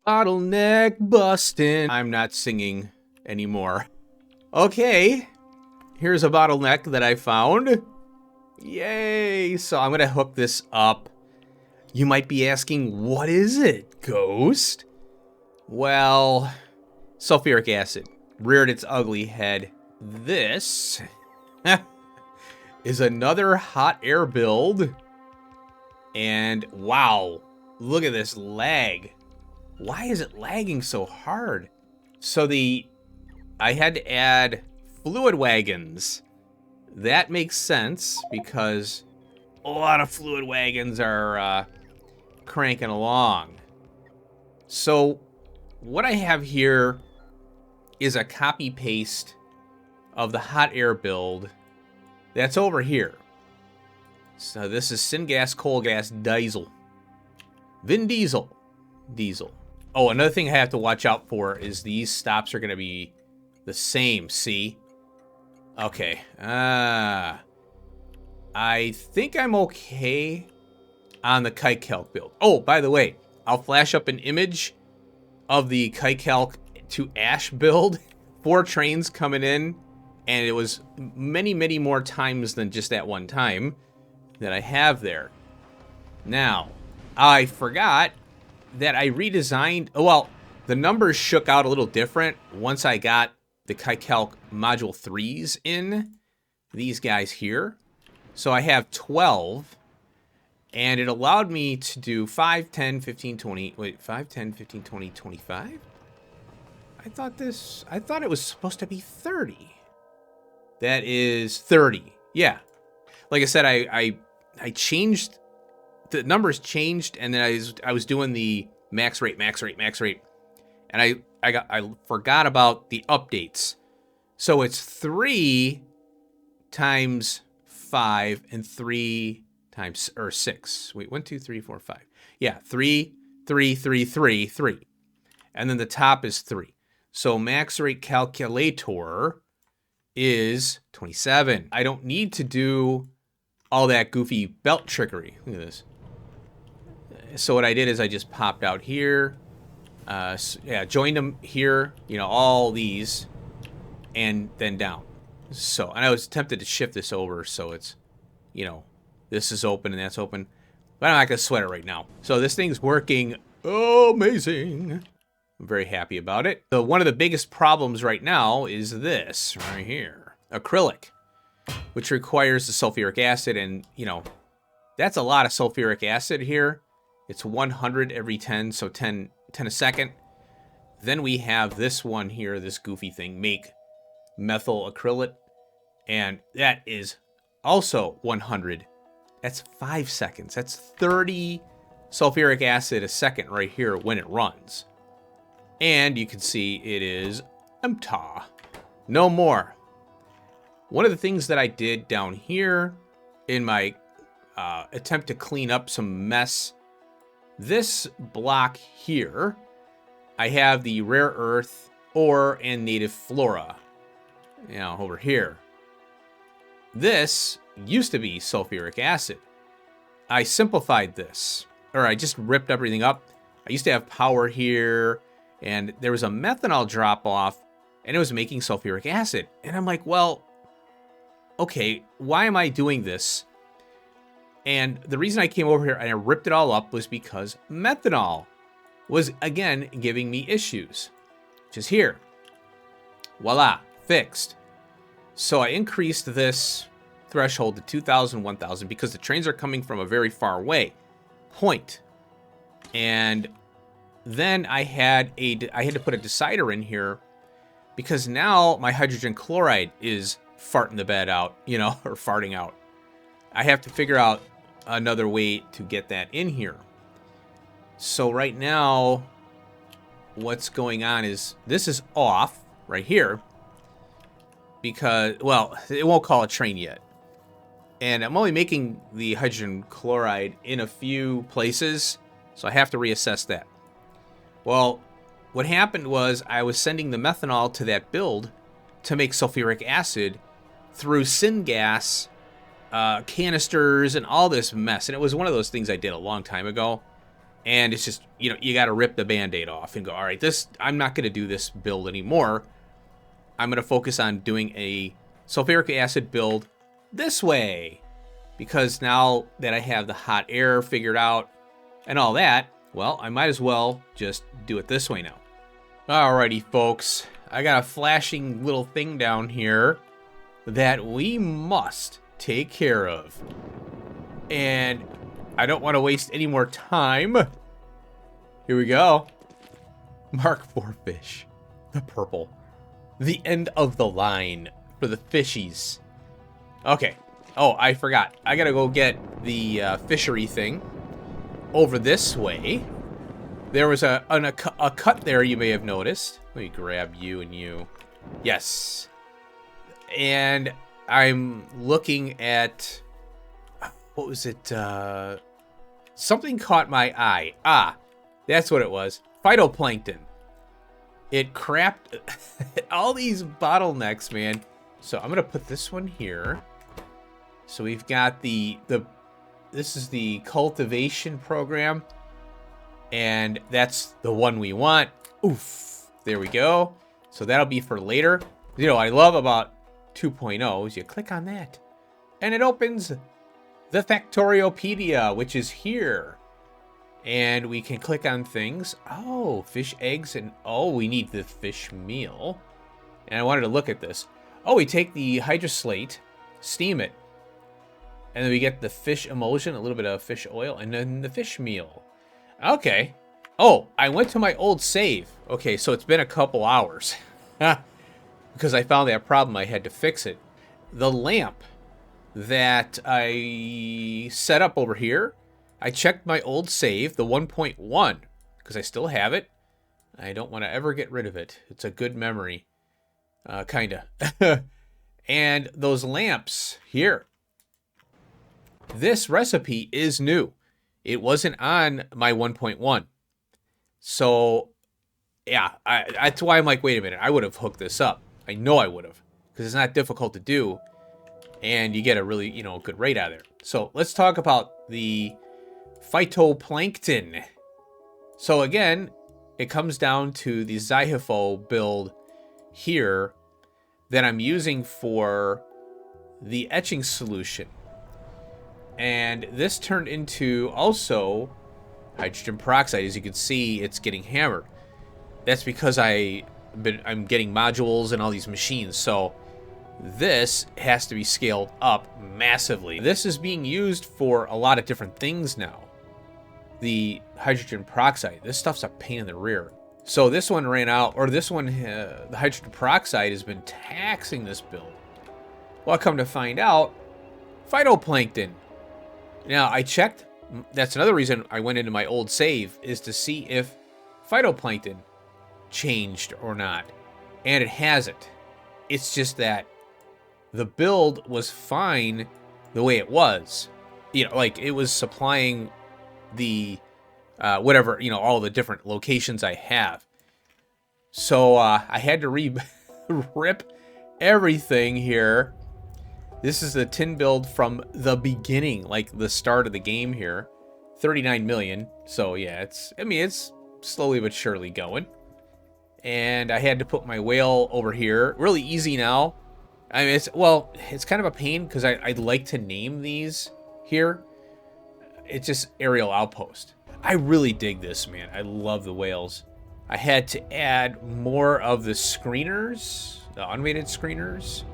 Bottleneck bustin'. I'm not singing anymore. Okay, here's a bottleneck that I found. Yay! So I'm gonna hook this up. You might be asking, what is it, Ghost? Well, sulfuric acid reared its ugly head. This is another hot air build. And wow, look at this lag. Why is it lagging so hard? So I had to add fluid wagons. That makes sense because a lot of fluid wagons are cranking along. So what I have here is a copy paste of the hot air build that's over here. So this is syngas, coal gas, diesel. Vin Diesel. Diesel. Oh, another thing I have to watch out for is these stops are going to be the same, see? Okay. I think I'm okay on the KiteCalc build. Oh, by the way, I'll flash up an image of the KiteCalc to Ash build. 4 trains coming in, and it was many, many more times than just that one time that I have there. Now, I forgot that I redesigned. Oh, well, the numbers shook out a little different once I got the KiteCalc Module 3s in. These guys here. So I have 12. And it allowed me to do 5, 10, 15, 20. Wait, 5, 10, 15, 20, 25? I thought it was supposed to be 30. That is 30. Yeah. Like I said, I changed, the numbers changed, and then I was doing the max rate, and I forgot about the updates. So it's 3 times 5 and 3 times, or 6. Wait, 1, 2, 3, 4, 5. Yeah, 3, 3, 3, 3, 3. And then the top is 3. So max rate calculator is 27. I don't need to do all that goofy belt trickery. Look at this. So what I did is I just popped out here. Yeah, joined them here, all these, and then down. So, and I was tempted to shift this over so it's, this is open and that's open. But I'm not going to sweat it right now. So this thing's working amazing. I'm very happy about it. So one of the biggest problems right now is this right here. Acrylic, which requires the sulfuric acid, and that's a lot of sulfuric acid here. It's 100 every 10, so 10 a second. Then we have this one here, this goofy thing, make methyl acrylate, and that is also 100. That's 5 seconds. That's 30 sulfuric acid a second right here when it runs. And you can see it is empty. No more. One of the things that I did down here in my attempt to clean up some mess, this block here, I have the rare earth, ore, and native flora. Over here. This used to be sulfuric acid. I simplified this, or I just ripped everything up. I used to have power here, and there was a methanol drop off, and it was making sulfuric acid. And I'm like, well, okay, why am I doing this? And the reason I came over here and I ripped it all up was because methanol was, again, giving me issues. Which is here. Voila, fixed. So I increased this threshold to 2,000, 1,000 because the trains are coming from a very far away point. And then I had to put a decider in here because now my hydrogen chloride is farting the bed out, or farting out. I have to figure out another way to get that in here. So right now, what's going on is this is off right here because, well, it won't call a train yet. And I'm only making the hydrogen chloride in a few places, so I have to reassess that. Well, what happened was I was sending the methanol to that build to make sulfuric acid through syngas canisters and all this mess. And it was one of those things I did a long time ago. And it's just, you know, you got to rip the Band-Aid off and go, all right, I'm not going to do this build anymore. I'm going to focus on doing a sulfuric acid build this way. Because now that I have the hot air figured out and all that, well, I might as well just do it this way now. Alrighty, folks. I got a flashing little thing down here that we must take care of. And I don't want to waste any more time. Here we go. Mark 4 fish. The purple. The end of the line for the fishies. Okay. Oh, I forgot. I gotta go get the fishery thing over this way. There was a cut there you may have noticed. Let me grab you and you. Yes. And I'm looking at... What was it? Something caught my eye. Ah, that's what it was. Phytoplankton. It crapped all these bottlenecks, man. So I'm going to put this one here. So we've got this is the cultivation program. And that's the one we want. Oof. There we go. So that'll be for later. You know, I love about 2.0 is you click on that. And it opens the Factoriopedia, which is here. And we can click on things. Oh, fish eggs and... Oh, we need the fish meal. And I wanted to look at this. Oh, we take the hydroslate, steam it. And then we get the fish emulsion, a little bit of fish oil, and then the fish meal. Okay. Oh, I went to my old save. Okay, so it's been a couple hours. Because I found that problem, I had to fix it. The lamp that I set up over here, I checked my old save, the 1.1, because I still have it. I don't want to ever get rid of it. It's a good memory. Kinda. And those lamps here. This recipe is new. It wasn't on my 1.1. So, yeah, that's why I'm like, wait a minute. I would have hooked this up. I know I would have. Because it's not difficult to do. And you get a really, you know, good rate out of there. So, let's talk about the phytoplankton. So, again, it comes down to the Zyhifo build here that I'm using for the etching solution. And this turned into also hydrogen peroxide. As you can see, it's getting hammered. That's because I'm getting modules and all these machines. So this has to be scaled up massively. This is being used for a lot of different things now. The hydrogen peroxide. This stuff's a pain in the rear. So this one ran out, or this one, the hydrogen peroxide has been taxing this build. Well, I come to find out, phytoplankton. Now, I checked. That's another reason I went into my old save, is to see if phytoplankton changed or not. And it hasn't. It's just that the build was fine the way it was. You know, like it was supplying the whatever, you know, all the different locations I have. So I had to rip everything here. This is the tin build from the beginning, like the start of the game here. 39 million. So yeah, it's slowly but surely going. And I had to put my whale over here. Really easy now. I mean, it's kind of a pain because I'd like to name these here. It's just aerial outpost. I really dig this, man. I love the whales. I had to add more of the screeners, the automated screeners.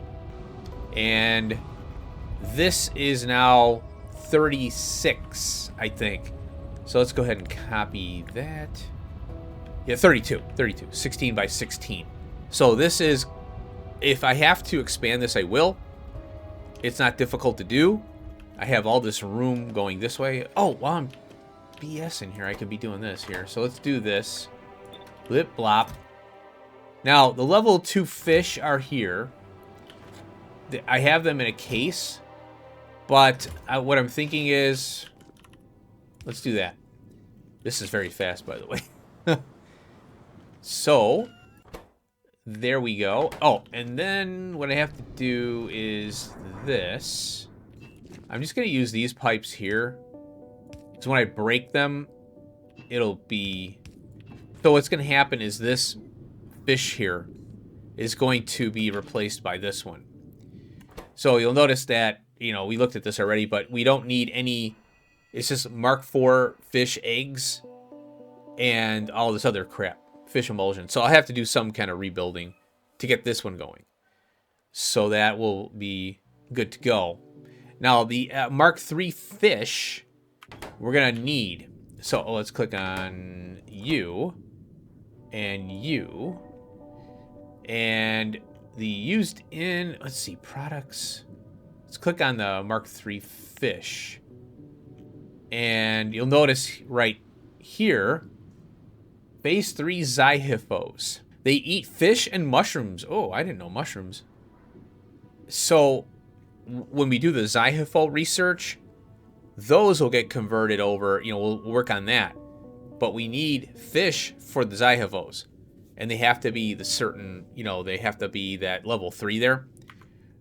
And this is now 36, I think. So let's go ahead and copy that. Yeah, 32, 16 by 16. So this is, if I have to expand this, I will. It's not difficult to do. I have all this room going this way. Oh, while I'm BSing here, I could be doing this here. So let's do this. Blip, blop. Now, the level 2 fish are here. I have them in a case. But what I'm thinking is, let's do that. This is very fast, by the way. So, there we go. Oh, and then what I have to do is this. I'm just going to use these pipes here. So when I break them, it'll be... So what's going to happen is this fish here is going to be replaced by this one. So you'll notice that, you know, we looked at this already, but we don't need any... It's just Mark IV fish eggs and all this other crap. Fish emulsion. So I'll have to do some kind of rebuilding to get this one going. So that will be good to go. Now, the Mark III fish, we're going to need... So let's click on you. And you. And the used in... Let's see, products. Let's click on the Mark III fish. And you'll notice right here, phase 3 Zyhiphos. They eat fish and mushrooms. Oh, I didn't know mushrooms. So when we do the Zyhipho research, those will get converted over. You know, we'll work on that. But we need fish for the Zyhiphos. And they have to be the certain, you know, they have to be that level 3 there.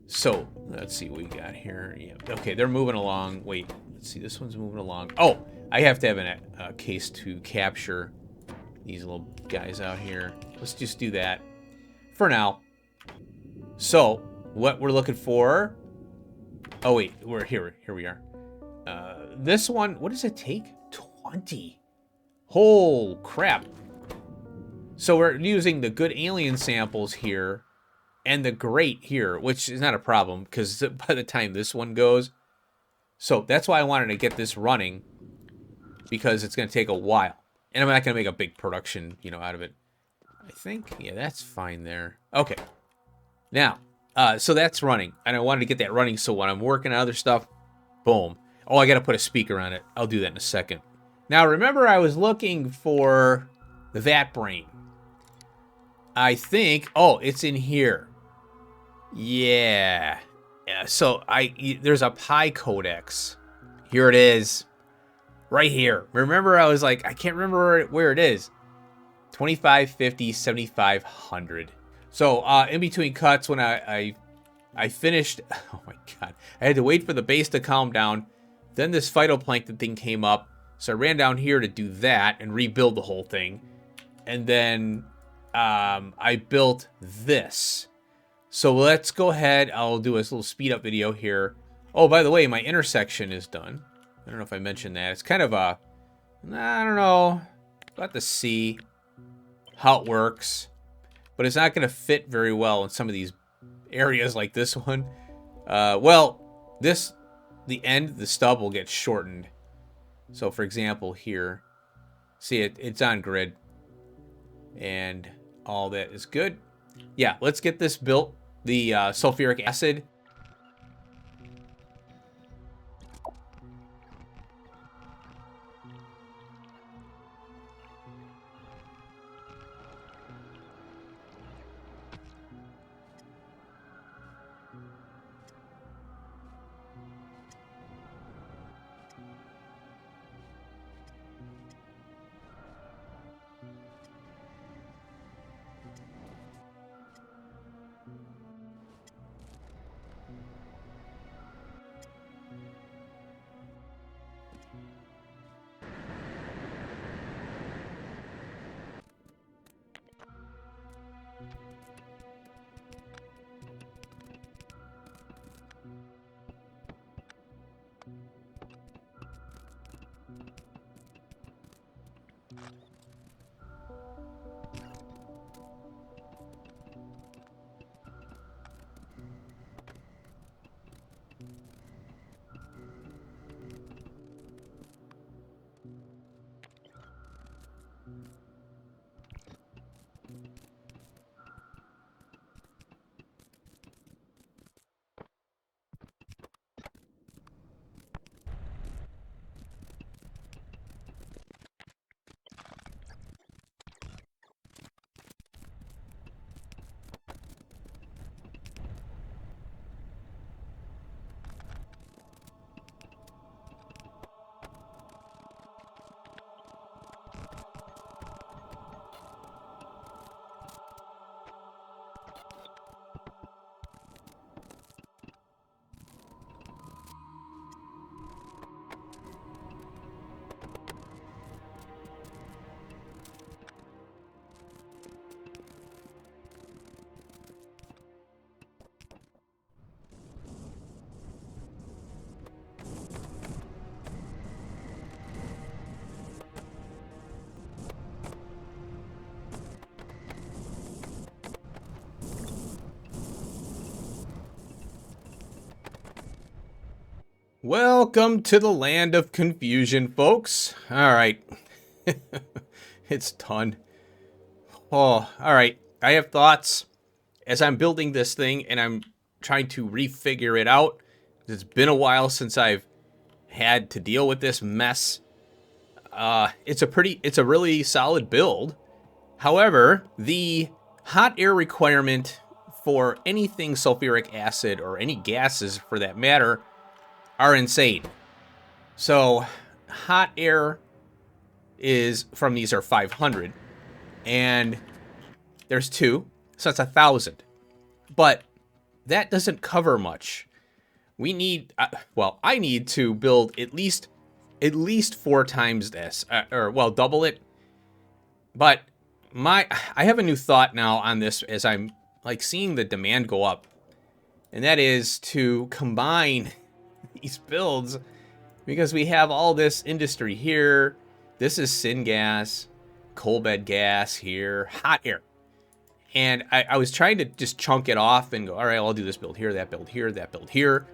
So let's see what we got here. Yeah. Okay, they're moving along. Wait, let's see. This one's moving along. Oh, I have to have a case to capture these little guys out here. Let's just do that for now. So what we're looking for... Oh, wait. We're here. Here we are. This one, what does it take? 20. Oh, crap. So we're using the good alien samples here and the great here, which is not a problem because by the time this one goes... So that's why I wanted to get this running, because it's going to take a while. And I'm not going to make a big production, you know, out of it. I think, yeah, that's fine there. Okay. Now, so that's running. And I wanted to get that running so when I'm working on other stuff, boom. Oh, I got to put a speaker on it. I'll do that in a second. Now, remember I was looking for the vat brain. I think, oh, it's in here. Yeah. Yeah, so there's a pi codex. Here it is. Right here. Remember, I was like, I can't remember where it is. 2550, 7500. So, in between cuts, when I finished... Oh my god. I had to wait for the base to calm down. Then this phytoplankton thing came up. So I ran down here to do that and rebuild the whole thing. And then I built this. So let's go ahead. I'll do a little speed up video here. Oh, by the way, my intersection is done. I don't know if I mentioned that. It's kind of a... I don't know. About to see how it works. But it's not going to fit very well in some of these areas like this one. Well, the stub will get shortened. So, for example, here. See, it's on grid. And all that is good. Yeah, let's get this built. The sulfuric acid. Welcome to the land of confusion, folks. All right. It's done. Oh, all right. I have thoughts as I'm building this thing and I'm trying to refigure it out. It's been a while since I've had to deal with this mess. It's a really solid build. However, the hot air requirement for anything sulfuric acid or any gases for that matter are insane. So hot air is from these are 500 and there's 2, so that's 1,000. But that doesn't cover much. We need, well, I need to build at least 4 times this, or well, double it. But I have a new thought now on this as I'm like seeing the demand go up, and that is to combine these builds because we have all this industry here. This is syngas, coal bed gas here, hot air. And I was trying to just chunk it off and go, all right, I'll do this build here, that build here, that build here.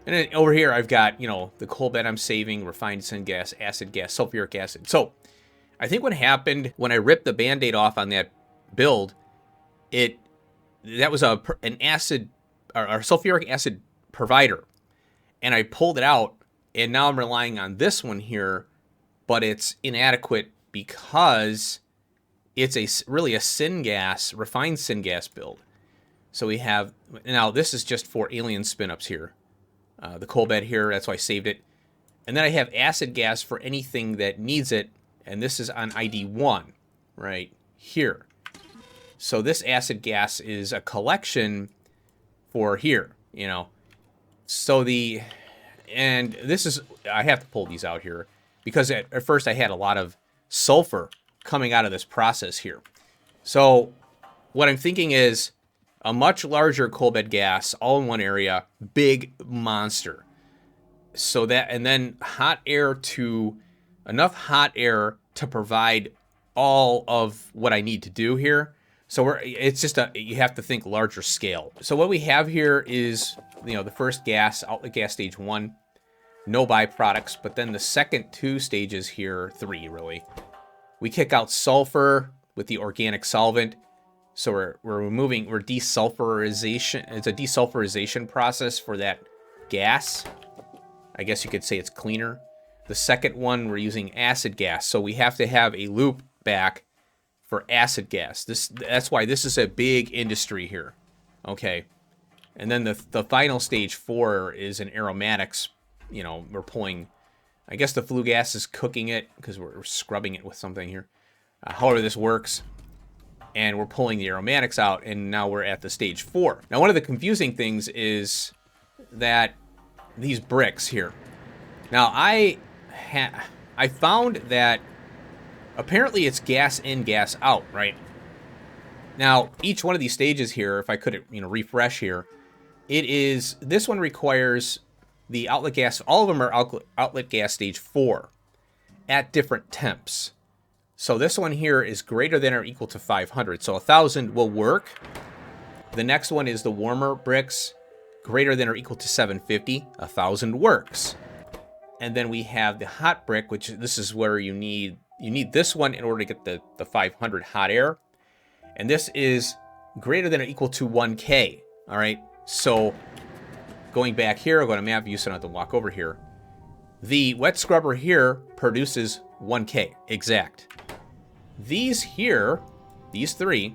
And then over here, I've got, you know, the coal bed I'm saving, refined syngas, acid gas, sulfuric acid. So I think what happened when I ripped the Band-Aid off on that build, that was an acid or sulfuric acid provider. And I pulled it out, and now I'm relying on this one here, but it's inadequate because it's really a syngas, refined syngas build. So we have, now this is just for alien spin-ups here. The coal bed here, that's why I saved it. And then I have acid gas for anything that needs it, and this is on ID 1, right here. So this acid gas is a collection for here, you know. So and this is, I have to pull these out here because at first I had a lot of sulfur coming out of this process here. So what I'm thinking is a much larger coal bed gas all in one area, big monster. So that, and then enough hot air to provide all of what I need to do here. So it's just you have to think larger scale. So what we have here is, you know, the first gas, outlet gas stage 1, no byproducts, but then the second 2 stages here, 3 really. We kick out sulfur with the organic solvent. So we're desulfurization. It's a desulfurization process for that gas. I guess you could say it's cleaner. The second one, we're using acid gas. So we have to have a loop back for acid gas. That's why this is a big industry here. Okay. And then the final stage 4 is an aromatics. You know, we're pulling, I guess the flue gas is cooking it because we're scrubbing it with something here. However this works. And we're pulling the aromatics out, and now we're at the stage 4. Now, one of the confusing things is that these bricks here. Now, I found that apparently it's gas in, gas out, right? Now, each one of these stages here, if I could, you know, refresh here, this one requires the outlet gas. All of them are outlet gas stage 4 at different temps. So this one here is greater than or equal to 500. So 1,000 will work. The next one is the warmer bricks, greater than or equal to 750. 1,000 works. And then we have the hot brick, which this is where you need this one in order to get the 500 hot air. And this is greater than or equal to 1K. All right. So going back here, I'll go to map view so I don't have to walk over here. The wet scrubber here produces 1K exact. These here, these 3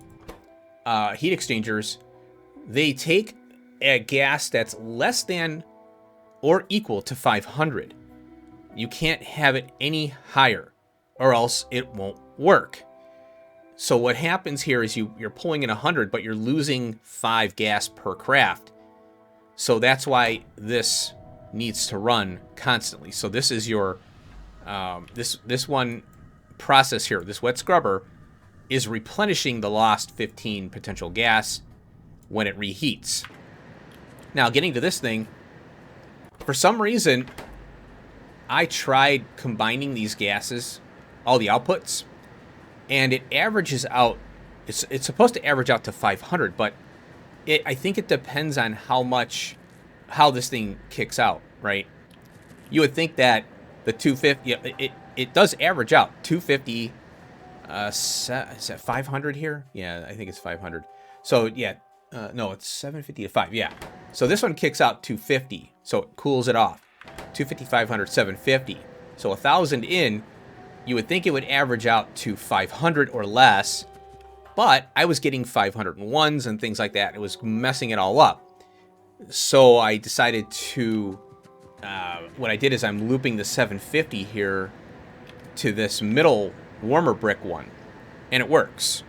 heat exchangers, they take a gas that's less than or equal to 500. You can't have it any higher or else it won't work. So what happens here is you're pulling in 100, but you're losing 5 gas per craft. So that's why this needs to run constantly. So this is your this one process here, this wet scrubber, is replenishing the lost 15 potential gas when it reheats. Now, getting to this thing, for some reason, I tried combining these gases, all the outputs, and it averages out, it's supposed to average out to 500, but I think it depends on how this thing kicks out, right? you would think that the 250, yeah, it does average out 250. Is that 500 here? Yeah, I think it's 500. So yeah, no, it's 750 to 5. Yeah. So this one kicks out 250. So it cools it off. 250, 500, 750. So 1,000 in, you would think it would average out to 500 or less, but I was getting 501s and things like that. It was messing it all up. So I decided to, what I did is I'm looping the 750 here to this middle warmer brick one, and it works.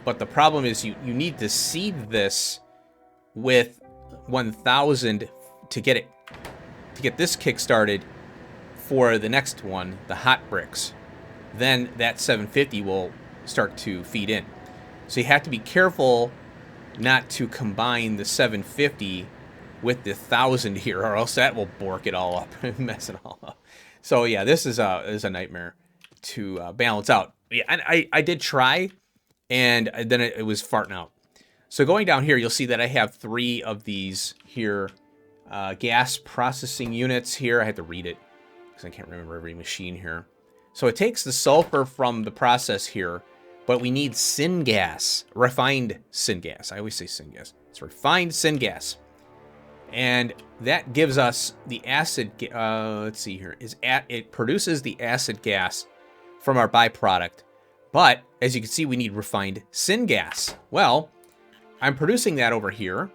But the problem is you need to seed this with 1,000 to get this kick started for the next one, the hot bricks. Then that 750 will start to feed in. So you have to be careful not to combine the 750 with the 1,000 here, or else that will bork it all up and mess it all up. So yeah, this is a nightmare to balance out. Yeah, and I did try, and then it was farting out. So going down here, you'll see that I have 3 of these here gas processing units here. I had to read it because I can't remember every machine here. So it takes the sulfur from the process here, but we need syngas, refined syngas. I always say syngas. It's refined syngas. And that gives us the acid, let's see here, it produces the acid gas from our byproduct. But as you can see, we need refined syngas. Well, I'm producing that over here.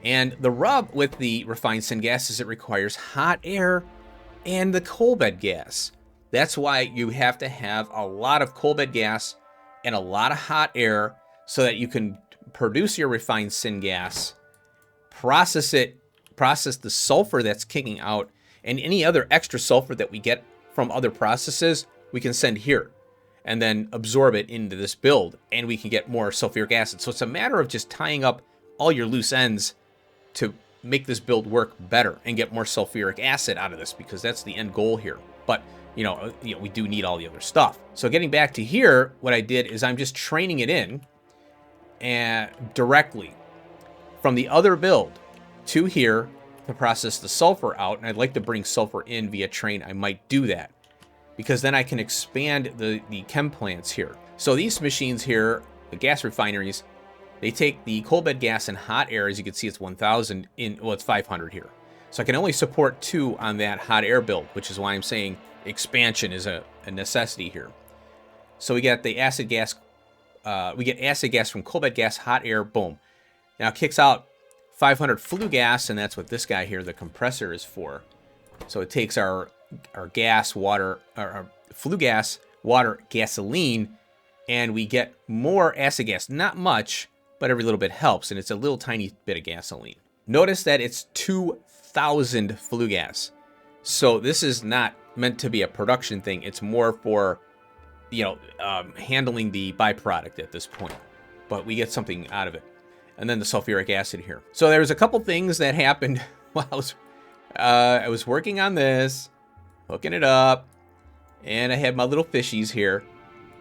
And the rub with the refined syngas is it requires hot air and the coal bed gas. That's why you have to have a lot of coal bed gas and a lot of hot air so that you can produce your refined syngas, process the sulfur that's kicking out, and any other extra sulfur that we get from other processes, we can send here and then absorb it into this build, and we can get more sulfuric acid. So it's a matter of just tying up all your loose ends to make this build work better and get more sulfuric acid out of this, because that's the end goal here. But you know, we do need all the other stuff. So getting back to here, what I did is I'm just training it in and directly from the other build to here to process the sulfur out. And I'd like to bring sulfur in via train. I might do that because then I can expand the chem plants here. So these machines here, the gas refineries, they take the coal bed gas and hot air. As you can see, it's 1,000 in, well, it's 500 here. So I can only support 2 on that hot air build, which is why I'm saying expansion is a necessity here. So we get the acid gas, we get acid gas from coal bed gas, hot air, boom. Now it kicks out 500 flue gas, and that's what this guy here, the compressor, is for. So it takes our gas, water, our flue gas, water, gasoline, and we get more acid gas. Not much, but every little bit helps, and it's a little tiny bit of gasoline. Notice that it's 2,000 flue gas. So this is not meant to be a production thing. It's more for, you know, handling the byproduct at this point. But we get something out of it. And then the sulfuric acid here. So there was a couple things that happened while I was working on this, hooking it up, and I had my little fishies here.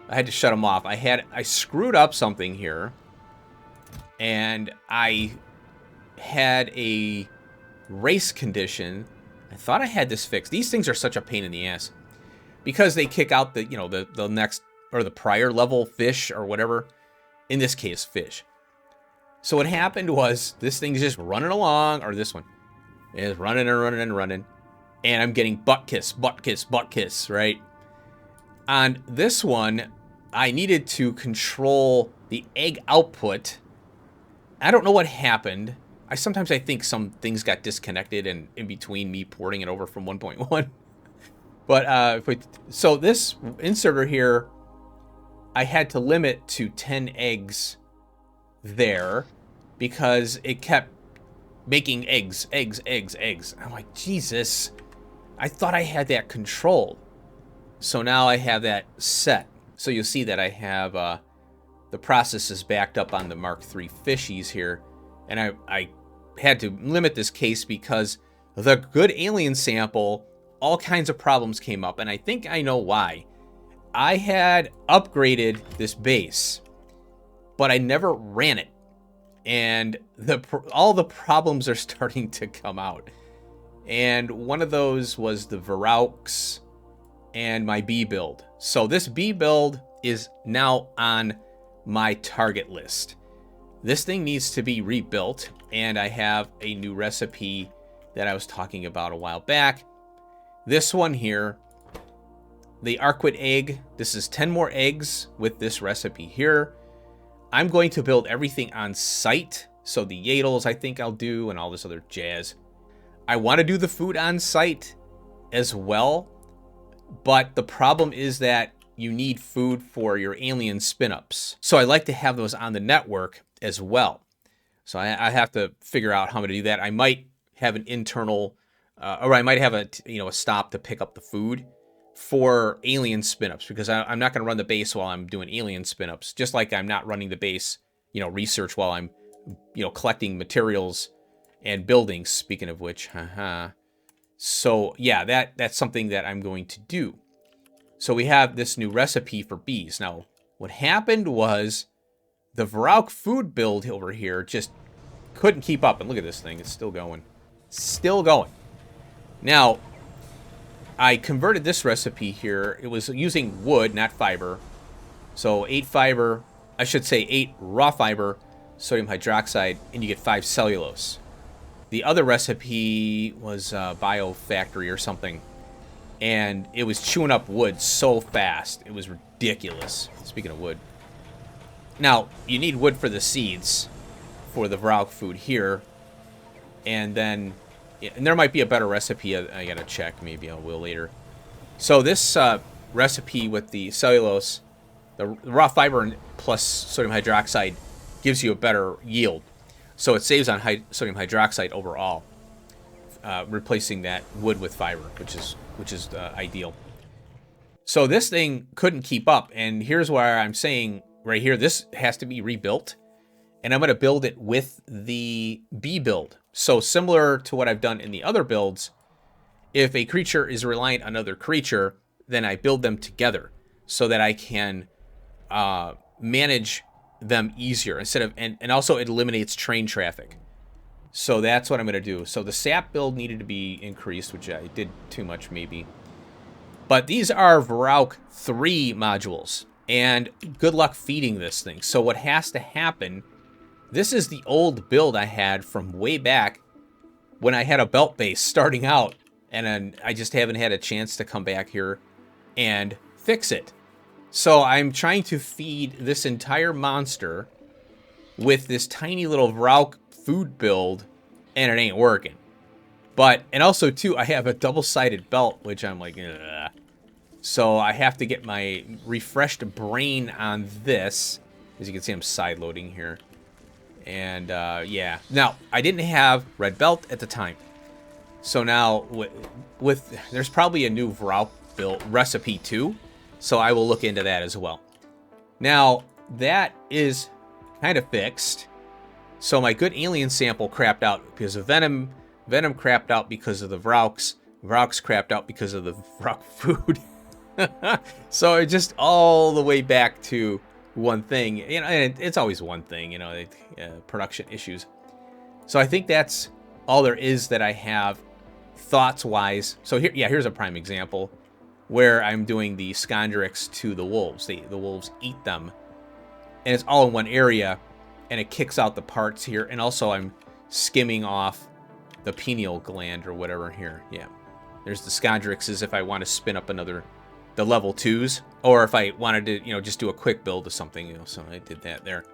I had to shut them off. I screwed up something here, and I had a race condition. I thought I had this fixed. These things are such a pain in the ass because they kick out the, you know, the next or the prior level fish or whatever. In this case, fish. So what happened was this thing's just running along, or this one is running and running and running, and I'm getting butt kiss, right? On this one, I needed to control the egg output. I don't know what happened. Sometimes I think some things got disconnected and in between me porting it over from 1.1. But so this inserter here, I had to limit to 10 eggs there because it kept making eggs. I'm like, Jesus, I thought I had that controlled. So now I have that set. So you'll see that I have the process is backed up on the Mark III fishies here. And I had to limit this case because the good alien sample, all kinds of problems came up. And I think I know why. I had upgraded this base, but I never ran it. And all the problems are starting to come out. And one of those was the Varaux and my B build. So this B build is now on my target list. This thing needs to be rebuilt, and I have a new recipe that I was talking about a while back. This one here, the Arquid egg. This is 10 more eggs with this recipe here. I'm going to build everything on site. So the Yadles I think I'll do, and all this other jazz. I want to do the food on site as well, but the problem is that you need food for your alien spin-ups. So I like to have those on the network as well. So I have to figure out how I'm going to do that. I might have an internal, or I might have a stop to pick up the food for alien spin-ups, because I'm not going to run the base while I'm doing alien spin-ups, just like I'm not running the base, research while I'm, collecting materials and buildings, speaking of which, So yeah, that's something that I'm going to do. So we have this new recipe for bees. Now, what happened was the Varrock food build over here just couldn't keep up. And look at this thing, it's still going. Still going. Now, I converted this recipe here. It was using wood, not fiber. So 8 fiber, I should say 8 raw fiber, sodium hydroxide, and you get 5 cellulose. The other recipe was Bio Factory or something, and it was chewing up wood so fast. It was ridiculous. Speaking of wood. Now, you need wood for the seeds for the Varrock food here, and then, and there might be a better recipe. I gotta check. Maybe I will later. So this recipe with the cellulose, the raw fiber plus sodium hydroxide gives you a better yield. So it saves on sodium hydroxide overall, replacing that wood with fiber, which is ideal. So this thing couldn't keep up, and here's where I'm saying right here, this has to be rebuilt, and I'm going to build it with the B build. So similar to what I've done in the other builds, if a creature is reliant on another creature, then I build them together so that I can manage them easier instead of, and also it eliminates train traffic. So that's what I'm going to do. So the sap build needed to be increased, which I did too much maybe. But these are Varrock 3 modules, and good luck feeding this thing. So what has to happen, this is the old build I had from way back when I had a belt base starting out, and then I just haven't had a chance to come back here and fix it. So I'm trying to feed this entire monster with this tiny little Varrock food build, and it ain't working. But, and also too, I have a double-sided belt, which I'm like, ugh. So I have to get my refreshed brain on this. As you can see, I'm side-loading here. And, yeah. Now, I didn't have red belt at the time. So now, with there's probably a new Varrock build recipe too. So I will look into that as well. Now, that is kind of fixed. So my good alien sample crapped out because of Venom. Venom crapped out because of the Varrocks. Varrocks crapped out because of the Varrock food. So it just all the way back to one thing. And it's always one thing, production issues. So I think that's all there is that I have thoughts-wise. So here, yeah, here's a prime example where I'm doing the Scondrix to the wolves. The wolves eat them, and it's all in one area, and it kicks out the parts here, and also I'm skimming off the pineal gland or whatever here. Yeah, there's the Scondrixes if I want to spin up the level 2s, or if I wanted to, just do a quick build of something, so I did that there.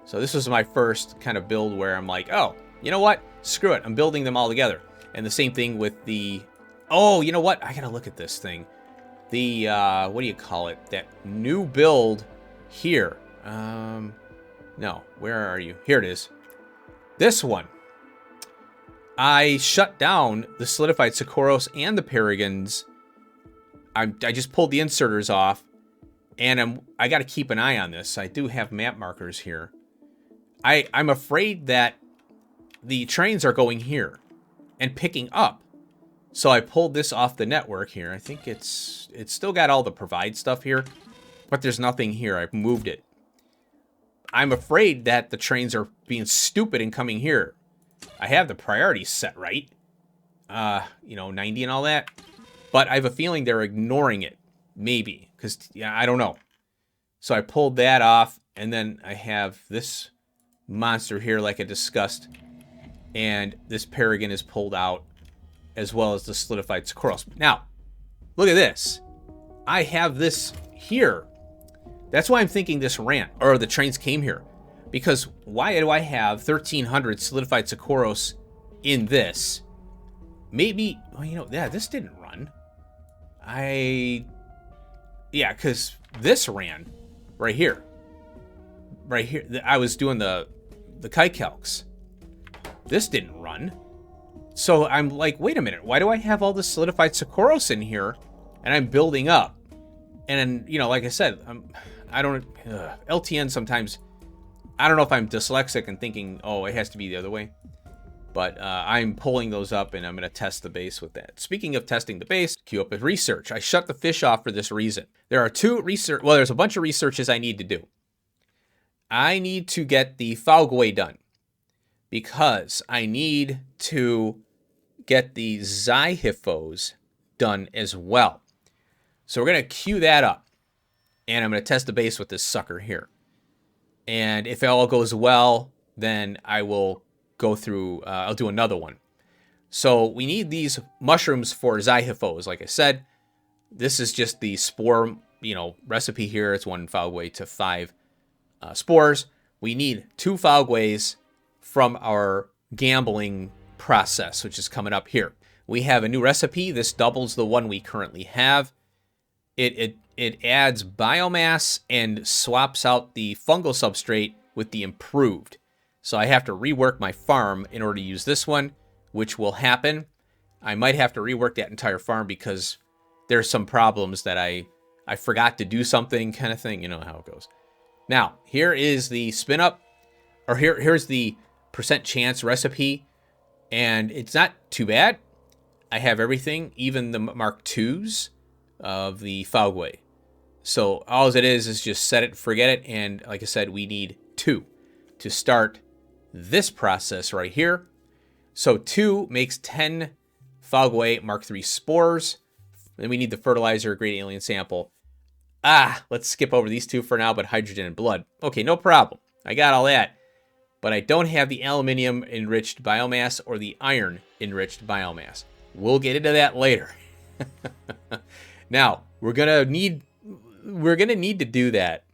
So this was my first kind of build where I'm like, oh, you know what? Screw it, I'm building them all together. And the same thing with the, oh, you know what? I gotta look at this thing. The, what do you call it? That new build here. No, where are you? Here it is. This one. I shut down the solidified Socorros and the Paragons. I just pulled the inserters off, and I got to keep an eye on this. I do have map markers here. I'm afraid that the trains are going here and picking up. So I pulled this off the network here. I think it's still got all the provide stuff here, but there's nothing here. I've moved it. I'm afraid that the trains are being stupid and coming here. I have the priorities set right. you know, 90 and all that. But I have a feeling they're ignoring it. Maybe. Because, yeah, I don't know. So I pulled that off. And then I have this monster here like I discussed. And this Paragon is pulled out. As well as the solidified Socorros. Now, look at this. I have this here. That's why I'm thinking this ran. Or the trains came here. Because why do I have 1,300 solidified Socorros in this? Maybe, well, you know, yeah, this didn't run. Yeah, because this ran right here. Right here. I was doing the kite calcs. This didn't run. So I'm like, wait a minute. Why do I have all this solidified Socorros in here? And I'm building up. And, you know, like I said, LTN sometimes, I don't know if I'm dyslexic and thinking, oh, it has to be the other way. But I'm pulling those up, and I'm going to test the base with that. Speaking of testing the base, queue up with research. I shut the fish off for this reason. There are there's a bunch of researches I need to do. I need to get the Falgway done. Because I need to get the Zyhiphos done as well. So we're going to queue that up. And I'm going to test the base with this sucker here. And if it all goes well, then I will go through, I'll do another one. So we need these mushrooms for Zyhiphos, like I said. This is just the spore, you know, recipe here. It's 1 Falgway to 5 spores. We need 2 Falgways from our gambling process, which is coming up here. We have a new recipe. This doubles the one we currently have. It adds biomass and swaps out the fungal substrate with the improved. So I have to rework my farm in order to use this one, which will happen. I might have to rework that entire farm because there's some problems that I forgot to do something kind of thing. You know how it goes. Now, here is the spin up, or here's the percent chance recipe, and it's not too bad. I have everything, even the Mark IIs of the Falgway. So all it is just set it, forget it, and like I said, we need 2 to start this process right here. So 2 makes 10 Falgway Mark III spores. Then we need the fertilizer, great alien sample. Let's skip over these 2 for now, but hydrogen and blood. Okay, no problem. I got all that. But I don't have the aluminium enriched biomass or the iron enriched biomass. We'll get into that later. Now, we're gonna need to do that.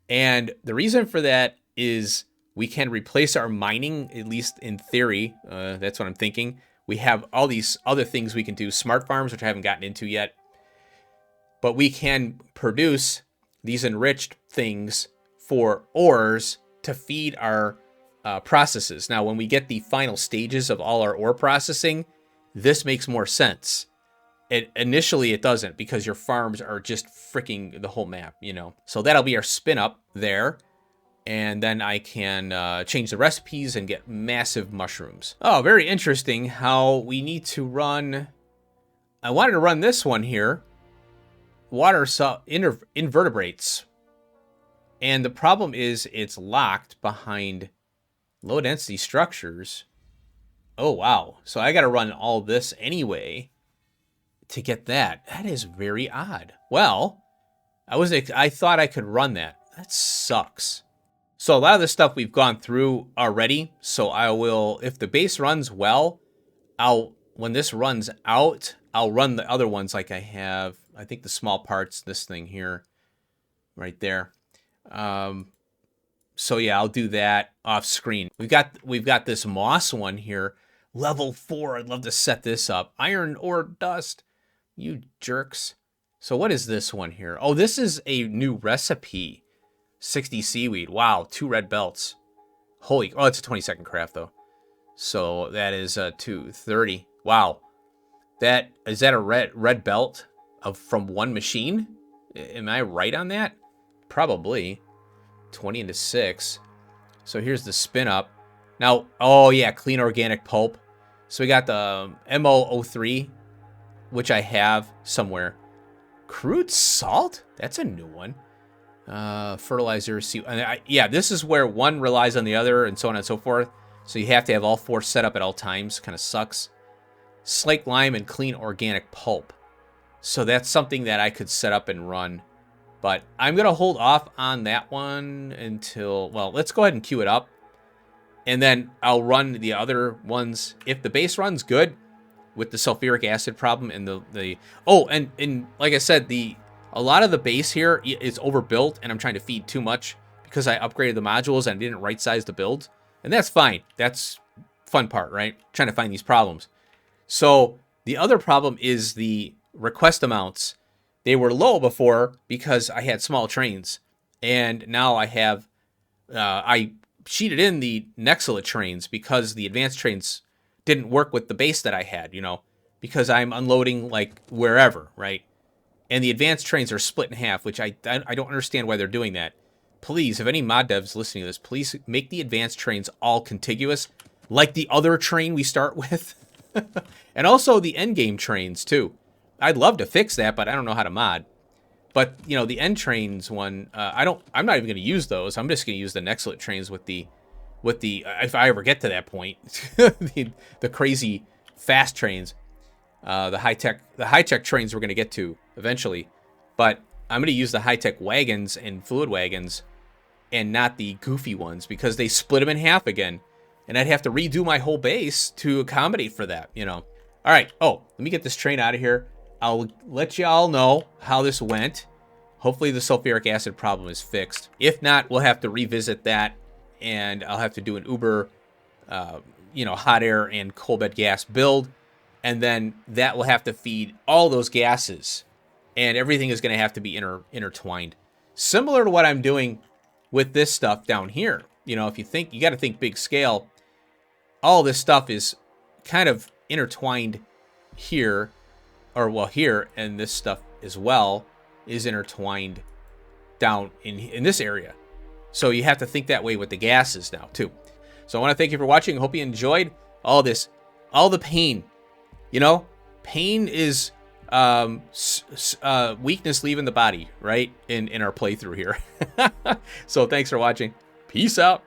And the reason for that is we can replace our mining, at least in theory. That's what I'm thinking. We have all these other things we can do, smart farms, which I haven't gotten into yet. But we can produce these enriched things for ores to feed our processes. Now, when we get the final stages of all our ore processing, this makes more sense. Initially, it doesn't, because your farms are just freaking the whole map, you know. So that'll be our spin up there. And then I can change the recipes and get massive mushrooms. Oh, very interesting how we need to run. I wanted to run this one here. Water invertebrates. And the problem is it's locked behind low density structures. Oh, wow. So I got to run all this anyway to get that. That is very odd. Well, I thought I could run that. That sucks. So a lot of this stuff we've gone through already. So I will, if the base runs well, when this runs out, I'll run the other ones like I have. I think the small parts, this thing here, right there. So yeah, I'll do that off screen. We've got this moss one here, level 4. I'd love to set this up. Iron ore dust, you jerks. So what is this one here? Oh, this is a new recipe. 60 seaweed. Wow, 2 red belts. Holy, oh, it's a 20-second craft though. So that is 230. Wow, is that a red belt from one machine? Am I right on that? Probably. 20 into 6. So here's the spin up. Now, oh yeah, clean organic pulp. So we got the MO03, which I have somewhere. Crude salt? That's a new one. Fertilizer. Yeah, this is where one relies on the other and so on and so forth. So you have to have all 4 set up at all times. Kind of sucks. slaked lime and clean organic pulp. So that's something that I could set up and run. But I'm going to hold off on that one until, well, let's go ahead and queue it up. And then I'll run the other ones. If the base run's good with the sulfuric acid problem and and like I said, a lot of the base here is overbuilt and I'm trying to feed too much because I upgraded the modules and didn't right size the build. And that's fine. That's fun part, right? Trying to find these problems. So the other problem is the request amounts. They were low before because I had small trains, and now I have I sheeted in the Nexila trains because the advanced trains didn't work with the base that I had, because I'm unloading like wherever, right? And the advanced trains are split in half, which I don't understand why they're doing that. Please, if any mod devs listening to this, please make the advanced trains all contiguous, like the other train we start with. And also the endgame trains, too. I'd love to fix that, but I don't know how to mod. But, the end trains one, I'm not even going to use those. I'm just going to use the Nexlit trains with the, if I ever get to that point, the crazy fast trains, the high-tech trains we're going to get to eventually. But I'm going to use the high-tech wagons and fluid wagons and not the goofy ones because they split them in half again. And I'd have to redo my whole base to accommodate for that, All right. Oh, let me get this train out of here. I'll let you all know how this went. Hopefully the sulfuric acid problem is fixed. If not, we'll have to revisit that, and I'll have to do an Uber, hot air and coal bed gas build, and then that will have to feed all those gases, and everything is going to have to be intertwined. Similar to what I'm doing with this stuff down here. If you think, you got to think big scale. All this stuff is kind of intertwined here. Here, and this stuff as well is intertwined down in this area. So you have to think that way with the gases now, too. So I want to thank you for watching. I hope you enjoyed all this, all the pain. Pain is weakness leaving the body, right? In our playthrough here. So thanks for watching. Peace out.